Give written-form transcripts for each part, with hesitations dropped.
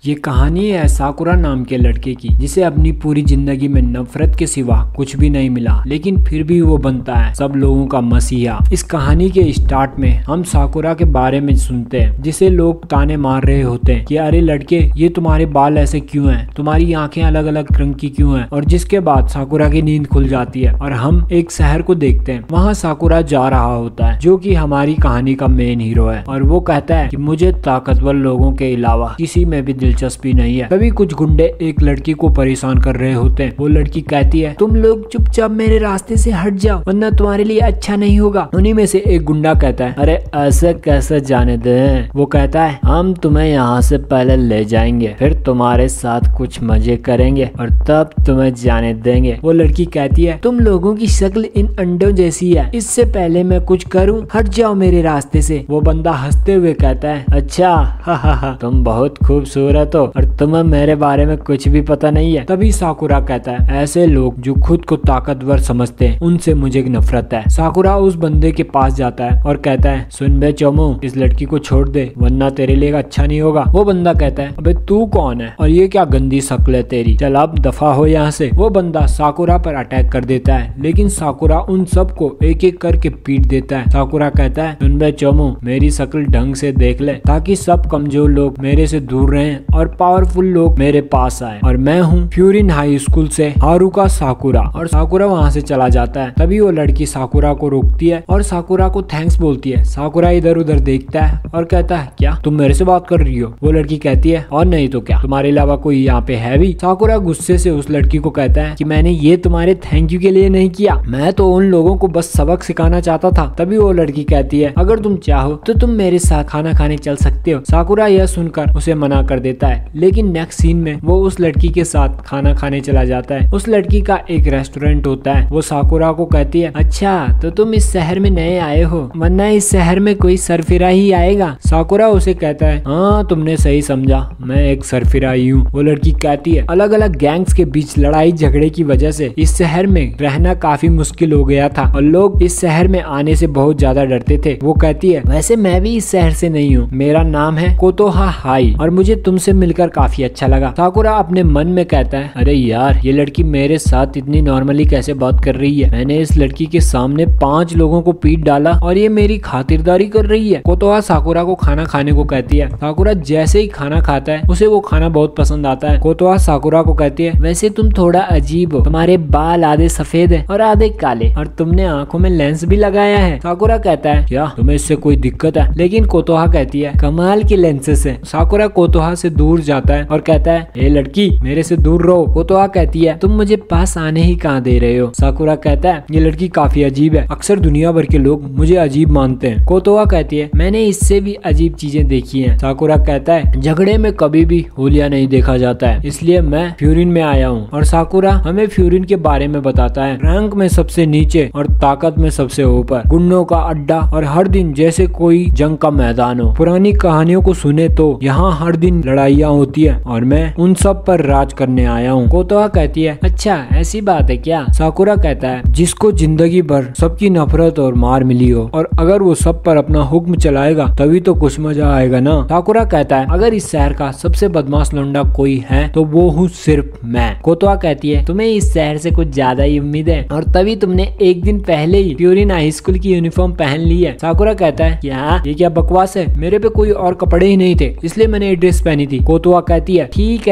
ये कहानी है साकुरा नाम के लड़के की, जिसे अपनी पूरी जिंदगी में नफरत के सिवा कुछ भी नहीं मिला, लेकिन फिर भी वो बनता है सब लोगों का मसीहा। इस कहानी के स्टार्ट में हम साकुरा के बारे में सुनते हैं, जिसे लोग ताने मार रहे होते हैं कि अरे लड़के, ये तुम्हारे बाल ऐसे क्यों हैं, तुम्हारी आंखें अलग अलग रंग की क्यों हैं। और जिसके बाद साकुरा की नींद खुल जाती है और हम एक शहर को देखते हैं। वहाँ साकुरा जा रहा होता है, जो कि हमारी कहानी का मेन हीरो है, और वो कहता है कि मुझे ताकतवर लोगों के अलावा किसी में भी दिलचस्पी नहीं है। तभी कुछ गुंडे एक लड़की को परेशान कर रहे होते हैं। वो लड़की कहती है, तुम लोग चुपचाप मेरे रास्ते से हट जाओ, वरना तुम्हारे लिए अच्छा नहीं होगा। उन्हीं में से एक गुंडा कहता है, अरे ऐसे कैसे जाने दें। वो कहता है, हम तुम्हें यहाँ से पहले ले जाएंगे, फिर तुम्हारे साथ कुछ मजे करेंगे और तब तुम्हें जाने देंगे। वो लड़की कहती है, तुम लोगों की शक्ल इन अंडों जैसी है, इससे पहले मैं कुछ करूँ, हट जाओ मेरे रास्ते से। वो बंदा हंसते हुए कहता है, अच्छा हा, तुम बहुत खूबसूरत हो और तुम्हें मेरे बारे में कुछ भी पता नहीं है। तभी साकुरा कहता है, ऐसे लोग जो खुद को ताकतवर समझते हैं, उनसे मुझे नफरत है। साकुरा उस बंदे के पास जाता है और कहता है, सुन बे चोमू, इस लड़की को छोड़ दे, वरना तेरे लिए अच्छा नहीं होगा। वो बंदा कहता है, अबे तू कौन है और ये क्या गंदी शक्ल है तेरी, चल अब दफा हो यहाँ से। वो बंदा साकुरा पर अटैक कर देता है, लेकिन साकुरा उन सबको एक एक करके पीट देता है। साकुरा कहता है, सुन बे चोमू, मेरी शक्ल ढंग से देख ले, ताकि सब कमजोर लोग मेरे से दूर रहें और पावरफुल लोग मेरे पास आए। और मैं हूँ फ्यूरिन हाई स्कूल से हारुका साकुरा। और साकुरा वहाँ से चला जाता है। तभी वो लड़की साकुरा को रोकती है और साकुरा को थैंक्स बोलती है। साकुरा इधर उधर देखता है और कहता है, क्या तुम मेरे से बात कर रही हो? वो लड़की कहती है, और नहीं तो क्या, तुम्हारे अलावा कोई यहाँ पे है भी? साकुरा गुस्से से उस लड़की को कहता है कि मैंने ये तुम्हारे थैंक यू के लिए नहीं किया, मैं तो उन लोगों को बस सबक सिखाना चाहता था। तभी वो लड़की कहती है, अगर तुम चाहो तो तुम मेरे साथ खाना खाने चल सकते हो। साकुरा यह सुनकर उसे मना कर देता है, लेकिन नेक्स्ट सीन में वो उस लड़की के साथ खाना खाने चला जाता है। उस लड़की का एक रेस्टोरेंट होता है। वो साकुरा को कहती है, अच्छा तो तुम इस शहर में नए आए हो, वरना इस शहर में कोई सरफिरा ही आएगा। साकुरा उसे कहता है, हाँ तुमने सही समझा, मैं एक सरफिरा ही हूँ। वो लड़की कहती है, अलग अलग गैंग्स के बीच लड़ाई झगड़े की वजह से इस शहर में रहना काफी मुश्किल हो गया था और लोग इस शहर में आने से बहुत ज्यादा डरते थे। वो कहती है, वैसे मैं भी इस शहर से नहीं हूँ, मेरा नाम है कोतोहा हाई और मुझे तुमसे मिलकर काफी अच्छा लगा। साकुरा अपने मन में कहता है, अरे यार, ये लड़की मेरे साथ इतनी नॉर्मली कैसे बात कर रही है? मैंने इस लड़की के सामने 5 लोगों को पीट डाला और ये मेरी खातिरदारी कर रही है। कोतोहा साकुरा को खाना खाने को कहती है। साकुरा जैसे ही खाना खाता है, उसे वो खाना बहुत पसंद आता है। कोतोहा साकुरा को कहती है, वैसे तुम थोड़ा अजीब हो, तुम्हारे बाल आधे सफेद है और आधे काले, और तुमने आंखों में लेंस भी लगाया है। साकुरा कहता है, क्या तुम्हें इससे कोई दिक्कत है? लेकिन कोतोहा कहती है, कमाल की लेंसेस है। साकुरा कोतोहा से दूर जाता है और कहता है, ए लड़की, मेरे से दूर रहो। कोतोहा कहती है, तुम मुझे पास आने ही कहाँ दे रहे हो? साकुरा कहता है, ये लड़की काफी अजीब है, अक्सर दुनिया भर के लोग मुझे अजीब मानते हैं। कोतोहा कहती है, मैंने इससे भी अजीब चीजें देखी हैं। साकुरा कहता है, झगड़े में कभी भी होलिया नहीं देखा जाता है, इसलिए मैं फ्यूरिन में आया हूँ। और साकुरा हमें फ्यूरिन के बारे में बताता है, रैंक में सबसे नीचे और ताकत में सबसे ऊपर, गुंडों का अड्डा और हर दिन जैसे कोई जंग का मैदान हो। पुरानी कहानियों को सुने तो यहाँ हर दिन लड़ाइयाँ होती है और मैं उन सब पर राज करने आया हूँ। कोतोहा कहती है, अच्छा ऐसी बात है क्या? साकुरा कहता है, जिसको जिंदगी भर सबकी नफरत और मार मिली हो, और अगर वो सब पर अपना हुक्म चलाएगा तभी तो कुछ मजा आएगा ना। साकुरा कहता है, अगर इस शहर का सबसे बदमाश लौंडा कोई है तो वो हूँ सिर्फ मैं। कोतोहा कहती है, तुम्हें इस शहर से कुछ ज्यादा ही उम्मीद है, और तभी तुमने एक दिन पहले ही फ्यूरिन हाई स्कूल की यूनिफॉर्म पहन ली है। साकुरा कहता है, क्या ये क्या बकवास है, मेरे पे कोई और कपड़े ही नहीं थे, इसलिए मैंने ये ड्रेस पहनी थी। कोतोहा कहती है, ठीक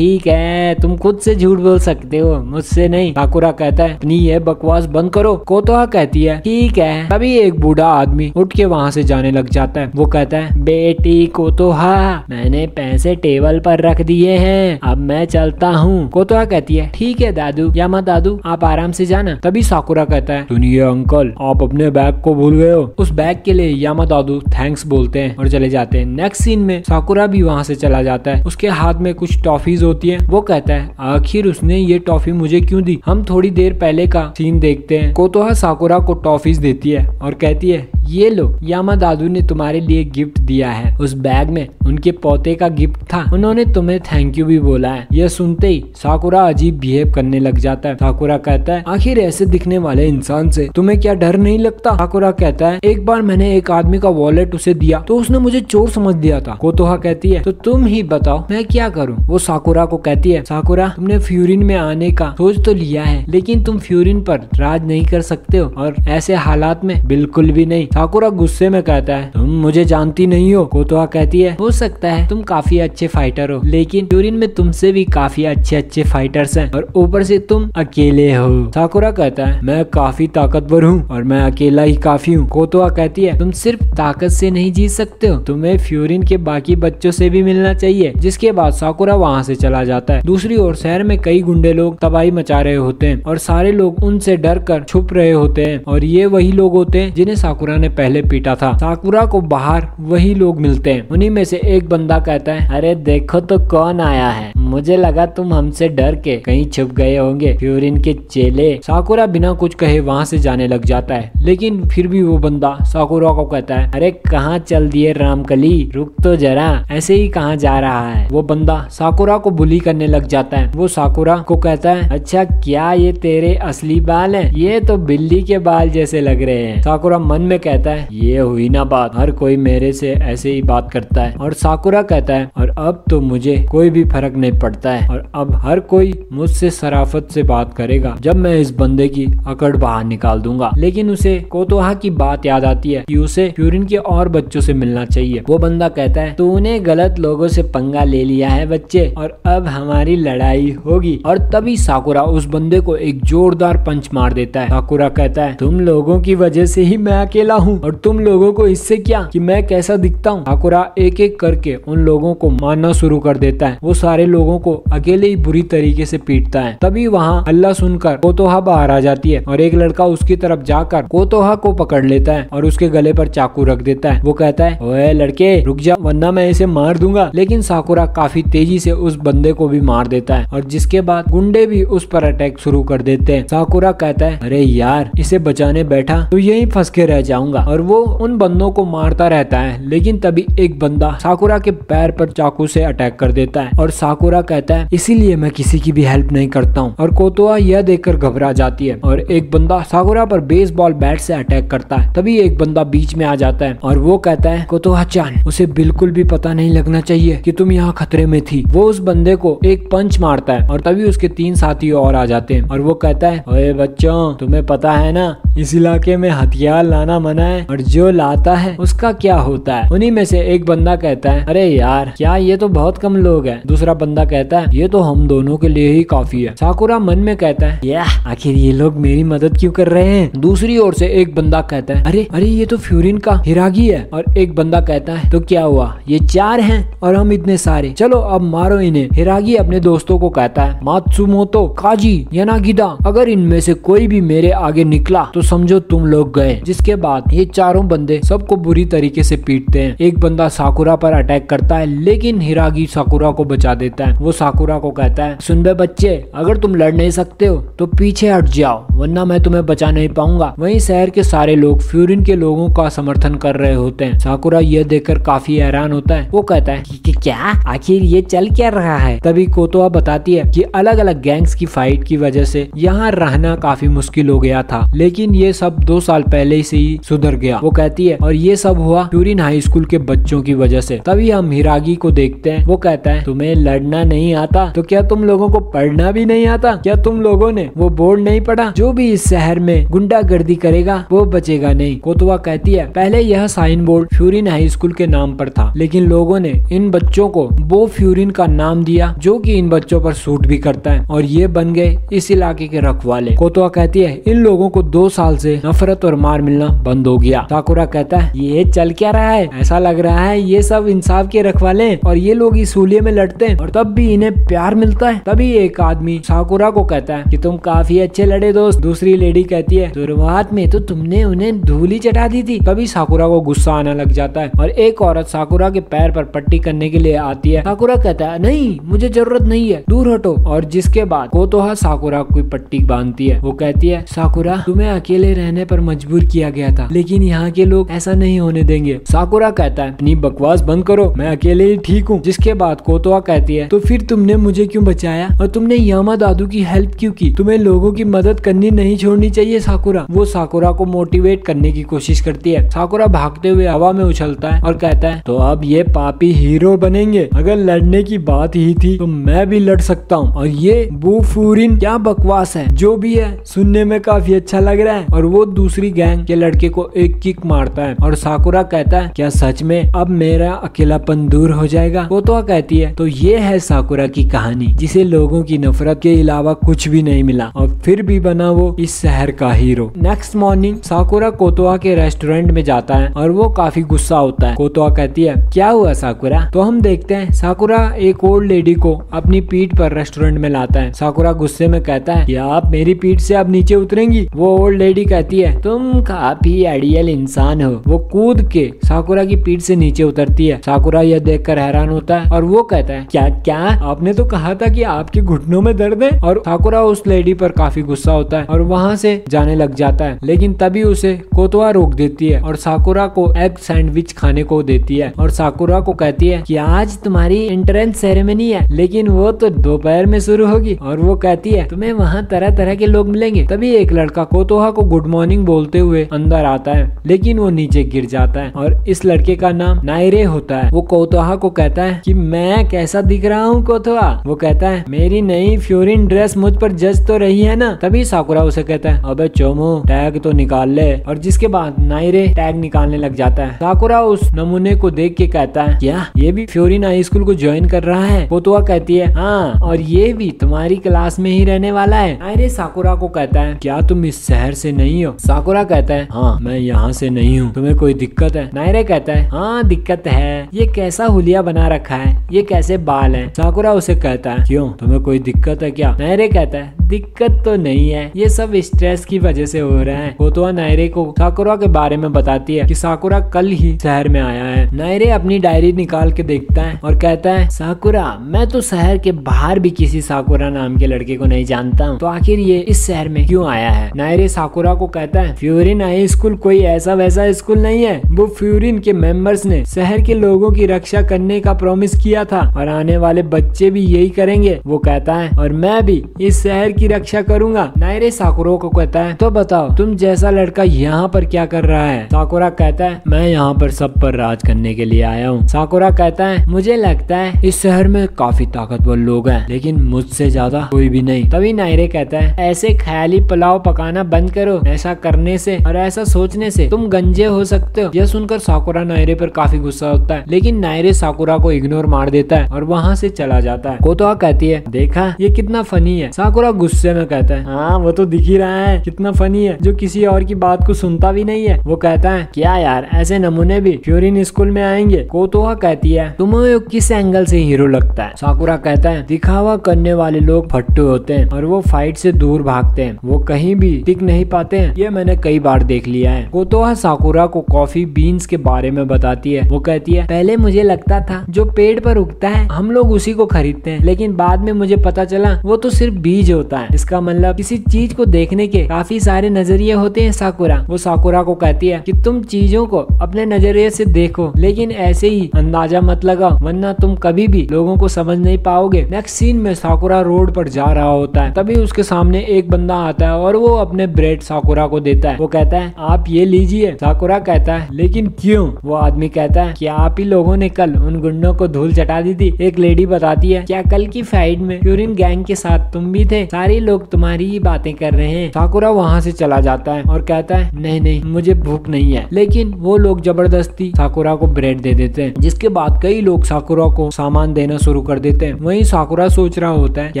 है, तुम खुद से झूठ बोल सकते हो, मुझसे नहीं। साकुरा कहता है, अपनी ये बकवास बंद करो। कोतोहा कहती है, ठीक है। तभी एक बूढ़ा आदमी उठ के वहाँ से जाने लग जाता है। वो कहता है, बेटी कोतोहा, मैंने पैसे टेबल पर रख दिए हैं, अब मैं चलता हूँ। कोतोहा कहती है, ठीक है दादू, यामा दादू, आप आराम से जाना। तभी साकुरा कहता है, सुनिए अंकल, आप अपने बैग को भूल गए हो। उस बैग के लिए यामा दादू थैंक्स बोलते हैं और चले जाते हैं। नेक्स्ट सीन में साकुरा भी वहाँ से चला जाता है। उसके हाथ में कुछ टॉफीज होती है। वो कहता है, आखिर उसने ये टॉफी मुझे क्यों दी? हम थोड़ी देर पहले का सीन देखते हैं। कोतोहा साकुरा को टॉफीज देती है और कहती है, ये लो, यामा दादू ने तुम्हारे लिए गिफ्ट दिया है। उस बैग में उनके पोते का गिफ्ट था, उन्होंने तुम्हें थैंक यू भी बोला है। यह सुनते ही साकुरा अजीब बिहेव करने लग जाता है। साकुरा कहता है, आखिर ऐसे दिखने वाले इंसान से तुम्हें क्या डर नहीं लगता? साकुरा कहता है, एक बार मैंने एक आदमी का वॉलेट उसे दिया तो उसने मुझे चोर समझ दिया था। कोतोहा कहती है, तो तुम ही बताओ मैं क्या करूं? वो साकुरा को कहती है, साकुरा तुमने फ्यूरिन में आने का सोच तो लिया है, लेकिन तुम फ्यूरिन पर राज नहीं कर सकते हो, और ऐसे हालात में बिल्कुल भी नहीं। साकुरा गुस्से में कहता है, तुम मुझे जानती नहीं हो। कोतोहा कहती है, हो सकता है तुम काफी अच्छे फाइटर हो, लेकिन फ्यूरिन में तुमसे भी काफी अच्छे फाइटर्स हैं, और ऊपर से तुम अकेले हो। साकुरा कहता है, मैं काफी ताकतवर हूँ और मैं अकेला ही काफी हूँ। कोतोहा कहती है, तुम सिर्फ ताकत से नहीं जीत सकते हो, तुम्हें फ्यूरिन के बाकी बच्चों से भी मिलना चाहिए। जिसके बाद साकुरा वहाँ से चला जाता है। दूसरी ओर शहर में कई गुंडे लोग तबाही मचा रहे होते हैं और सारे लोग उनसे डर कर छुप रहे होते हैं, और ये वही लोग होते हैं जिन्हें साकुरा ने पहले पीटा था। साकुरा को बाहर वही लोग मिलते हैं। उन्हीं में से एक बंदा कहता है, अरे देखो तो कौन आया है, मुझे लगा तुम हमसे डर के कहीं छुप गए होंगे, फ्यूरिन के चेले। साकुरा बिना कुछ कहे वहाँ से जाने लग जाता है, लेकिन फिर भी वो बंदा साकुरा को कहता है, अरे कहाँ चल दिए रामकली, रुक तो जरा, ऐसे ही कहाँ जा रहा है? वो बंदा साकुरा को बुली करने लग जाता है। वो साकुरा को कहता है, अच्छा क्या ये तेरे असली बाल हैं? ये तो बिल्ली के बाल जैसे लग रहे हैं। साकुरा मन में कहता है, ये हुई ना बात, हर कोई मेरे से ऐसे ही बात करता है। और साकुरा कहता है, और अब तो मुझे कोई भी फर्क नहीं पड़ता है, और अब हर कोई मुझसे शराफत से बात करेगा जब मैं इस बंदे की अकड़ बाहर निकाल दूंगा। लेकिन उसे कोतोहा की बात याद आती है कि उसे फ्यूरिन के और बच्चों से मिलना चाहिए। वो बंदा कहता है, तूने गलत लोगों से पंगा ले लिया है बच्चे, और अब हमारी लड़ाई होगी। और तभी साकुरा उस बंदे को एक जोरदार पंच मार देता है। साकुरा कहता है, तुम लोगों की वजह से ही मैं अकेला हूँ, और तुम लोगों को इससे क्या कि मैं कैसा दिखता हूँ? साकुरा एक एक करके उन लोगों को मारना शुरू कर देता है। वो सारे लोगों को अकेले ही बुरी तरीके से पीटता है। तभी वहाँ हल्ला सुनकर कोतोहा बाहर आ जाती है, और एक लड़का उसकी तरफ जाकर कोतोहा को पकड़ लेता है और उसके गले पर चाकू रख देता है। वो कहता है, ओए लड़के रुक जा, वरना मैं इसे मार दूंगा। लेकिन साकुरा काफी तेजी से उस बंदे को भी मार देता है, और जिसके बाद गुंडे भी उस पर अटैक शुरू कर देते हैं। साकुरा कहता है, अरे यार इसे बचाने बैठा तो यहीं फंस के रह जाऊंगा, और वो उन बंदों को मारता रहता है। लेकिन तभी एक बंदा साकुरा के पैर पर चाकू से अटैक कर देता है, और साकुरा कहता है, इसीलिए मैं किसी की भी हेल्प नहीं करता हूँ। और कोतोहा यह देखकर घबरा जाती है, और एक बंदा साकुरा पर बेसबॉल बैट से अटैक करता है। तभी एक बंदा बीच में आ जाता है, और वो कहता है, कोतोहा-चान, उसे बिल्कुल भी पता नहीं लगना चाहिए कि तुम यहाँ खतरे में थी। वो उस बंदे को एक पंच मारता है, और तभी उसके 3 साथी और आ जाते हैं, और वो कहता है, ओए बच्चों, तुम्हें पता है ना इस इलाके में हथियार लाना मना है, और जो लाता है उसका क्या होता है? उन्हीं में से एक बंदा कहता है, अरे यार क्या ये तो बहुत कम लोग हैं। दूसरा बंदा कहता है, ये तो हम दोनों के लिए ही काफी है। साकुरा मन में कहता है, याह आखिर ये लोग मेरी मदद क्यों कर रहे हैं? दूसरी ओर से एक बंदा कहता है, अरे अरे ये तो फ्यूरिन का हिरागी है। और एक बंदा कहता है, तो क्या हुआ, ये 4 हैं और हम इतने सारे, चलो अब मारो इन्हें। हिरागी अपने दोस्तों को कहता है, मात्सुमोतो, काजी, यानागिदा, अगर इनमें से कोई भी मेरे आगे निकला तो समझो तुम लोग गए। जिसके बाद ये चारों बंदे सबको बुरी तरीके से पीटते हैं। एक बंदा साकुरा पर अटैक करता है, लेकिन हिरागी साकुरा को बचा देता है। वो साकुरा को कहता है, सुन बे बच्चे, अगर तुम लड़ नहीं सकते हो तो पीछे हट जाओ, वरना मैं तुम्हें बचा नहीं पाऊंगा। वहीं शहर के सारे लोग फ्यूरिन के लोगों का समर्थन कर रहे होते हैं। साकुरा यह देखकर काफी हैरान होता है। वो कहता है कि क्या आखिर ये चल क्या रहा है? तभी कोतोहा बताती है कि अलग अलग गैंग्स की फाइट की वजह से यहाँ रहना काफी मुश्किल हो गया था, लेकिन ये सब 2 साल पहले से ही सुधर गया। वो कहती है, और ये सब हुआ फ्यूरिन हाई स्कूल के बच्चों की वजह से। तभी हम हिरागी को देखते हैं। वो कहता है, तुम्हें लड़ना नहीं आता तो क्या तुम लोगों को पढ़ना भी नहीं आता? क्या तुम लोगों ने वो बोर्ड नहीं पढ़ा, जो भी इस शहर में गुंडागर्दी करेगा वो बचेगा नहीं? कोतोहा कहती है, पहले यह साइन बोर्ड फ्यूरिन हाई स्कूल के नाम पर था, लेकिन लोगों ने इन बच्चों को वो फ्यूरिन का नाम दिया जो कि इन बच्चों पर सूट भी करता है, और ये बन गए इस इलाके के रखवाले। कोतोहा कहती है, इन लोगों को 2 साल से नफरत और मार मिलना बंद हो गया। साकुरा कहता है, ये चल क्या रहा है? ऐसा लग रहा है ये सब इंसाफ के रखवाले हैं और ये लोग इस हुलिये में लड़ते हैं। और तब तब भी इन्हें प्यार मिलता है। तभी एक आदमी साकुरा को कहता है कि तुम काफी अच्छे लड़े दोस्त। दूसरी लेडी कहती है शुरुआत में तो तुमने उन्हें धूल ही चटा दी थी। तभी साकुरा को गुस्सा आने लग जाता है और एक औरत साकुरा के पैर पर पट्टी करने के लिए आती है। साकुरा कहता है नहीं, मुझे जरूरत नहीं है, दूर हटो। और जिसके बाद कोतोहा साकुरा को पट्टी बांधती है। वो कहती है साकुरा, तुम्हें अकेले रहने पर मजबूर किया गया था, लेकिन यहाँ के लोग ऐसा नहीं होने देंगे। साकुरा कहता है अपनी बकवास बंद करो, मैं अकेले ही ठीक हूँ। जिसके बाद कोतोहा कहती है तो फिर तुमने मुझे क्यों बचाया और तुमने यामा दादू की हेल्प क्यों की? तुम्हें लोगों की मदद करनी नहीं छोड़नी चाहिए साकुरा। वो साकुरा को मोटिवेट करने की कोशिश करती है। साकुरा भागते हुए हवा में उछलता है और कहता है तो अब ये पापी हीरो बनेंगे। अगर लड़ने की बात ही थी तो मैं भी लड़ सकता हूँ। और ये बुफूरिन क्या बकवास है, जो भी है सुनने में काफी अच्छा लग रहा है। और वो दूसरी गैंग के लड़के को एक किक मारता है और साकुरा कहता है क्या सच में अब मेरा अकेलापन दूर हो जाएगा? कोतोहा कहती है तो ये है साकुरा की कहानी, जिसे लोगों की नफरत के अलावा कुछ भी नहीं मिला और फिर भी बना वो इस शहर का हीरो। नेक्स्ट मॉर्निंग साकुरा कोतोहा के रेस्टोरेंट में जाता है और वो काफी गुस्सा होता है। कोतोहा कहती है क्या हुआ साकुरा? तो हम देखते हैं साकुरा एक ओल्ड लेडी को अपनी पीठ पर रेस्टोरेंट में लाता है। साकुरा गुस्से में कहता है कि आप मेरी पीठ से अब नीचे उतरेंगी? वो ओल्ड लेडी कहती है तुम काफी आइडियल इंसान हो। वो कूद के साकुरा की पीठ से नीचे उतरती है। साकुरा यह देखकर हैरान होता है और वो कहता है क्या क्या आपने तो कहा था कि आपके घुटनों में दर्द है। और साकुरा उस लेडी पर काफी गुस्सा होता है और वहाँ से जाने लग जाता है। लेकिन तभी उसे कोतोहा रोक देती है और साकुरा को एग सैंडविच खाने को देती है और साकुरा को कहती है कि आज तुम्हारी एंट्रेंस सेरेमनी है, लेकिन वो तो दोपहर में शुरू होगी। और वो कहती है तुम्हें वहाँ तरह तरह के लोग मिलेंगे। तभी एक लड़का कोतोहा को गुड मॉर्निंग बोलते हुए अंदर आता है, लेकिन वो नीचे गिर जाता है और इस लड़के का नाम नायरे होता है। वो कोतोहा को कहता है कि मैं कैसा दिख रहा हूँ कोतोहा? वो कहता है मेरी नई फ्यूरिन ड्रेस मुझ पर जज तो रही है ना? तभी साकुरा उसे कहता है अबे चोमो टैग तो निकाल ले। और जिसके बाद नायरे टैग निकालने लग जाता है। साकुरा उस नमूने को देख के कहता है क्या ये भी फ्यूरिन हाई स्कूल को ज्वाइन कर रहा है? कोतोहा कहती है हाँ, और ये भी तुम्हारी क्लास में ही रहने वाला है। नायरे साकुरा को कहता है क्या तुम इस शहर से नहीं हो? साकुरा कहता है हाँ, मैं यहाँ से नहीं हूँ। तुम्हें कोई दिक्कत है? नायरे कहता है हाँ दिक्कत है। ये कैसा हुलिया बना रखा है, ये कैसे बाल है? साकुरा उसे कहता है क्यों, तुम्हें कोई दिक्कत है क्या? नायरे कहता है दिक्कत तो नहीं है, ये सब स्ट्रेस की वजह से हो रहा है। कोतोहा नायरे को साकुरा के बारे में बताती है कि साकुरा कल ही शहर में आया है। नायरे अपनी डायरी निकाल के देखता है और कहता है साकुरा, मैं तो शहर के बाहर भी किसी साकुरा नाम के लड़के को नहीं जानता हूँ, तो आखिर ये इस शहर में क्यों आया है? नायरे साकुरा को कहता है फ्यूरिन हाई स्कूल कोई ऐसा वैसा स्कूल नहीं है। वो फ्यूरिन के मेंबर्स ने शहर के लोगों की रक्षा करने का प्रॉमिस किया था और आने वाले बच्चे भी यही करेंगे। वो कहता है और मैं भी इस शहर की रक्षा करूंगा। नायरे साकुरा को कहता है तो बताओ तुम जैसा लड़का यहाँ पर क्या कर रहा है? साकुरा कहता है मैं यहाँ पर सब पर राज करने के लिए आया हूँ। साकुरा कहता है मुझे लगता है इस शहर में काफी ताकतवर लोग हैं, लेकिन मुझसे ज्यादा कोई भी नहीं। तभी नायरे कहता है ऐसे ख्याली पुलाव पकाना बंद करो, ऐसा करने से और ऐसा सोचने से तुम गंजे हो सकते हो। यह सुनकर साकुरा नायरे पर काफी गुस्सा होता है, लेकिन नायरे साकुरा को इग्नोर मार देता है और वहाँ से चला जाता है। कोतोहा कहती है देखा ये कितना फनी है। साकुरा गुस्से में कहता है हाँ वो तो दिख ही रहा है कितना फनी है, जो किसी और की बात को सुनता भी नहीं है। वो कहता है क्या यार ऐसे नमूने भी फ्यूरिन स्कूल में आएंगे? कोतोहा कहती है तुम्हें किस एंगल से हीरो लगता है? साकुरा कहता है दिखावा करने वाले लोग फट्टू होते हैं और वो फाइट से दूर भागते हैं, वो कहीं भी टिक नहीं पाते हैं, ये मैंने कई बार देख लिया है। कोतोहा साकुरा को कॉफी बीन्स के बारे में बताती है। वो कहती है पहले मुझे लगता था जो पेड़ पर उगता है हम लोग उसी को खरीदते हैं, लेकिन बाद में मुझे पता चला वो तो सिर्फ बीज होता है। इसका मतलब किसी चीज को देखने के काफी सारे नजरिए होते हैं साकुरा। वो साकुरा को कहती है कि तुम चीजों को अपने नजरिए से देखो, लेकिन ऐसे ही अंदाजा मत लगाओ, वरना तुम कभी भी लोगों को समझ नहीं पाओगे। नेक्स्ट सीन में साकुरा रोड पर जा रहा होता है, तभी उसके सामने एक बंदा आता है और वो अपने ब्रेड साकुरा को देता है। वो कहता है आप ये लीजिए। साकुरा कहता है लेकिन क्यों? वो आदमी कहता है कि आप ही लोगों ने कल उन गुंडों को धूल चटा दी थी। एक लेडी बताती है क्या कल की फाइट में फ्यूरिन गैंग के साथ तुम भी थे? सारे सारे लोग तुम्हारी ही बातें कर रहे हैं। साकुरा वहाँ से चला जाता है और कहता है नहीं नहीं मुझे भूख नहीं है, लेकिन वो लोग जबरदस्ती साकुरा को ब्रेड दे देते हैं, जिसके बाद कई लोग साकुरा को सामान देना शुरू कर देते हैं। वहीं साकुरा सोच रहा होता है कि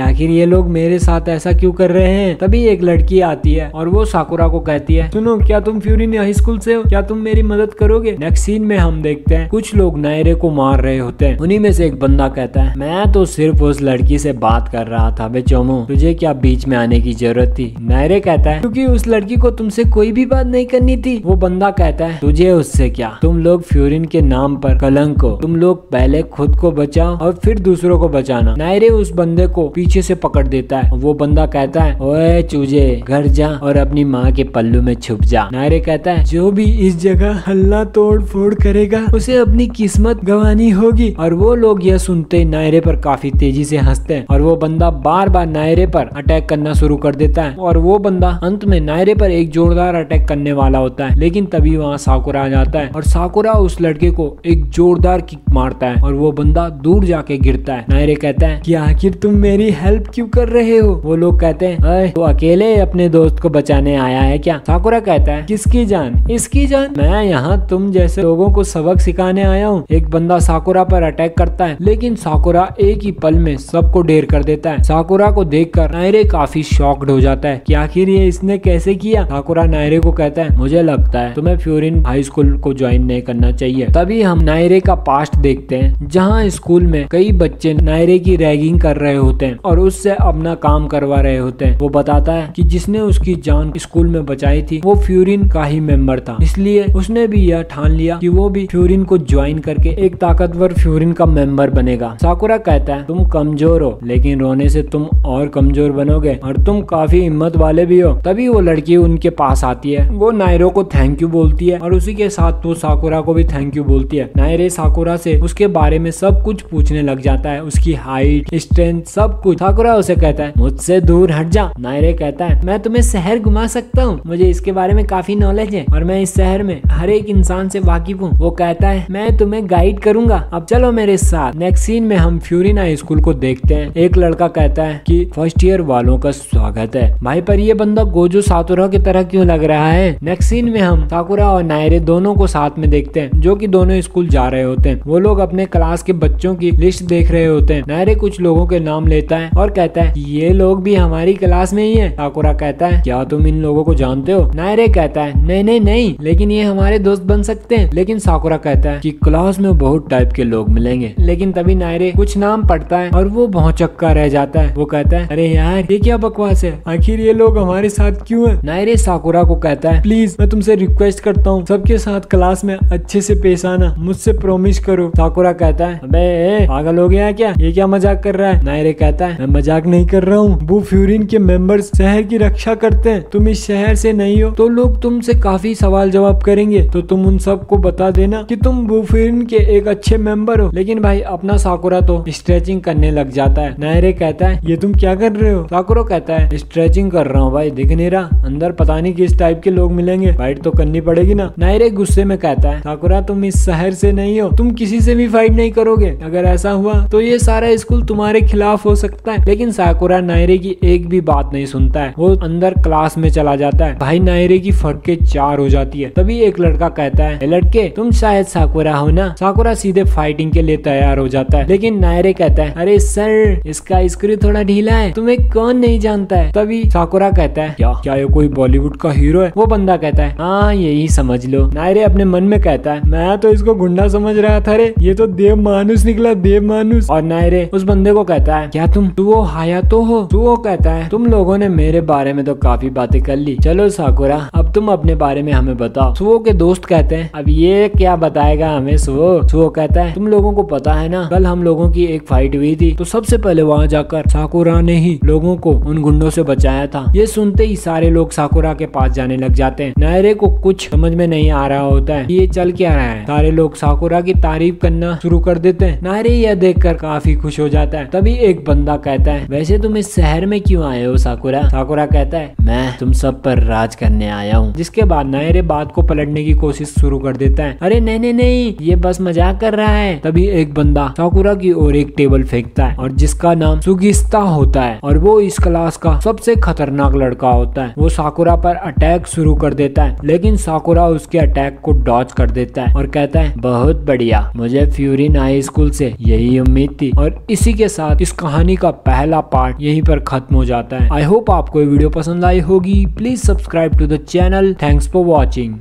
आखिर ये लोग मेरे साथ ऐसा क्यों कर रहे हैं। तभी एक लड़की आती है और वो साकुरा को कहती है सुनो, क्या तुम फ्यूरिन हाई स्कूल से हो, क्या तुम मेरी मदद करोगे। नेक्स्ट सीन में हम देखते हैं कुछ लोग नायरे को मार रहे होते हैं। उन्हीं में से एक बंदा कहता है मैं तो सिर्फ उस लड़की से बात कर रहा था बे चोमो, तुझे क्या बीच में आने की जरूरत थी। नायरे कहता है क्योंकि उस लड़की को तुमसे कोई भी बात नहीं करनी थी। वो बंदा कहता है तुझे उससे क्या, तुम लोग फ्यूरिन के नाम पर कलंक हो, तुम लोग पहले खुद को बचाओ और फिर दूसरों को बचाना। नायरे उस बंदे को पीछे से पकड़ देता है। वो बंदा कहता है ओए चूजे, घर जा और अपनी माँ के पल्लू में छुप जा। नायरे कहता है जो भी इस जगह हल्ला तोड़ फोड़ करेगा उसे अपनी किस्मत गंवानी होगी। और वो लोग यह सुनते नायरे पर काफी तेजी से हंसते हैं और वो बंदा बार बार नायरे पर अटैक करना शुरू कर देता है। और वो बंदा अंत में नायरे पर एक जोरदार अटैक करने वाला होता है, लेकिन तभी वहाँ साकुरा आ जाता है और साकुरा उस लड़के को एक जोरदार किक मारता है और वो बंदा दूर जाके गिरता है। नायरे कहता है कि आखिर तुम मेरी हेल्प क्यों कर रहे हो। वो लोग कहते हैं तो अकेले अपने दोस्त को बचाने आया है क्या। साकुरा कहता है किसकी जान, इसकी जान, मैं यहाँ तुम जैसे लोगों को सबक सिखाने आया हूँ। एक बंदा साकुरा पर अटैक करता है, लेकिन साकुरा एक ही पल में सबको ढेर कर देता है। साकुरा को देखकर नायरे काफी शॉक्ड हो जाता है कि आखिर ये इसने कैसे किया। साकुरा नायरे को कहता है मुझे लगता है तुम्हें फ्यूरिन हाई स्कूल को ज्वाइन नहीं करना चाहिए। तभी हम नायरे का पास्ट देखते हैं, जहाँ स्कूल में कई बच्चे नायरे की रैगिंग कर रहे होते हैं और उससे अपना काम करवा रहे होते हैं। वो बताता है कि जिसने उसकी जान स्कूल में बचाई थी वो फ्यूरिन का ही मेंबर था, इसलिए उसने भी यह ठान लिया कि वो भी फ्यूरिन को ज्वाइन करके एक ताकतवर फ्यूरिन का मेंबर बनेगा। साकुरा कहता है तुम कमजोर हो, लेकिन रोने से तुम और कमजोर बनोगे और तुम काफी हिम्मत वाले भी हो। तभी वो लड़की उनके पास आती है, वो नायरो को थैंक यू बोलती है और उसी के साथ वो साकुरा को भी थैंक यू बोलती है। नायरे साकुरा से उसके बारे में सब कुछ पूछने लग जाता है, उसकी हाइट, स्ट्रेंथ, सब कुछ। साकुरा उसे कहता है मुझसे दूर हट जा। नायरे कहता है मैं तुम्हें शहर घुमा सकता हूँ, मुझे इसके बारे में काफी नॉलेज है और मैं इस शहर में हर एक इंसान से वाकिफ हूँ। वो कहता है मैं तुम्हें गाइड करूंगा, अब चलो मेरे साथ। नेक्स्ट सीन में हम फ्यूरिन हाई स्कूल को देखते हैं। एक लड़का कहता है कि फर्स्ट ईयर वालों का स्वागत है। भाई पर ये बंदा गोजो साकुरा की तरह क्यों लग रहा है। नेक्स्ट सीन में हम साकुरा और नायरे दोनों को साथ में देखते हैं, जो कि दोनों स्कूल जा रहे होते हैं। वो लोग अपने क्लास के बच्चों की लिस्ट देख रहे होते हैं। नायरे कुछ लोगों के नाम लेता है और कहता है ये लोग भी हमारी क्लास में ही है। साकुरा कहता है क्या तुम इन लोगों को जानते हो। नायरे कहता है नहीं नहीं नहीं, लेकिन ये हमारे दोस्त बन सकते हैं। लेकिन साकुरा कहता है कि क्लास में बहुत टाइप के लोग मिलेंगे। लेकिन तभी नायरे कुछ नाम पढ़ता है और वो भौचक्का रह जाता है। वो कहता है अरे यार ये क्या बकवास है, आखिर ये लोग हमारे साथ क्यों है। नायरे साकुरा को कहता है प्लीज मैं तुमसे रिक्वेस्ट करता हूँ सबके साथ क्लास में अच्छे से पेश आना, मुझसे प्रॉमिस करो। साकुरा कहता है अबे पागल हो गया क्या, ये क्या मजाक कर रहा है। नायरे कहता है मैं मजाक नहीं कर रहा हूँ, वो फ्यूरिन के मेंबर्स शहर की रक्षा करते हैं, तुम इस शहर से नहीं हो तो लोग तुमसे काफी सवाल जवाब करेंगे, तो तुम उन सबको बता देना कि तुम वो फ्यूरिन के एक अच्छे मेंबर हो। लेकिन भाई अपना साकुरा तो स्ट्रेचिंग करने लग जाता है। नायरे कहता है ये तुम क्या कर रहे हो। साकुरा कहता है स्ट्रेचिंग कर रहा हूँ भाई, दिख नहीं रहा, अंदर पता नहीं किस टाइप के लोग मिलेंगे, फाइट तो करनी पड़ेगी ना। नायरे गुस्से में कहता है साकुरा तुम इस शहर से नहीं हो, तुम किसी से भी फाइट नहीं करोगे, अगर ऐसा हुआ तो ये सारा स्कूल तुम्हारे खिलाफ हो सकता है। लेकिन साकुरा नायरे की एक भी बात नहीं सुनता है, वो अंदर क्लास में चला जाता है। भाई नायरे की फटके 4 हो जाती है। तभी एक लड़का कहता है लड़के तुम शायद साकुरा हो ना। साकुरा सीधे फाइटिंग के लिए तैयार हो जाता है, लेकिन नायरे कहता है अरे सर इसका स्क्रू थोड़ा ढीला है, तुम्हें कौन नहीं जानता है। तभी साकुरा कहता है क्या ये कोई बॉलीवुड का हीरो है। वो बंदा कहता है हाँ यही समझ लो। नायरे अपने मन में कहता है मैं तो इसको गुंडा समझ रहा था रे, ये तो देव मानुस निकला, देव मानुस। और नायरे उस बंदे को कहता है क्या तुम वो हायातो हो। तो वो कहता है तुम लोगों ने मेरे बारे में तो काफी बातें कर ली, चलो साकुरा अब तुम अपने बारे में हमें बताओ। सुओ के दोस्त कहते हैं अब ये क्या बताएगा हमें सुओ। सुओ कहता है तुम लोगों को पता है ना कल हम लोगों की एक फाइट हुई थी, तो सबसे पहले वहाँ जाकर साकुरा ने ही लोगों को उन गुंडों से बचाया था। ये सुनते ही सारे लोग साकुरा के पास जाने लग जाते हैं। नायरे को कुछ समझ में नहीं आ रहा होता है ये चल क्या रहा है। सारे लोग साकुरा की तारीफ करना शुरू कर देते हैं। नायरे यह देखकर काफी खुश हो जाता है। तभी एक बंदा कहता है वैसे तुम इस शहर में क्यों आए हो साकुरा। साकुरा कहता है मैं तुम सब पर राज करने आया हूँ। जिसके बाद नायरे बात को पलटने की कोशिश शुरू कर देता है, अरे नहीं नहीं नहीं ये बस मजाक कर रहा है। तभी एक बंदा साकुरा की ओर एक टेबल फेंकता है और जिसका नाम सुगिस्ता होता है और वो वो इस क्लास का सबसे खतरनाक लड़का होता है। वो साकुरा पर अटैक शुरू कर देता है, लेकिन साकुरा उसके अटैक को डॉज कर देता है और कहता है बहुत बढ़िया, मुझे फ्यूरिन हाई स्कूल से यही उम्मीद थी। और इसी के साथ इस कहानी का पहला पार्ट यहीं पर खत्म हो जाता है। आई होप आपको ये वीडियो पसंद आई होगी। Please subscribe to the channel. Thanks for watching.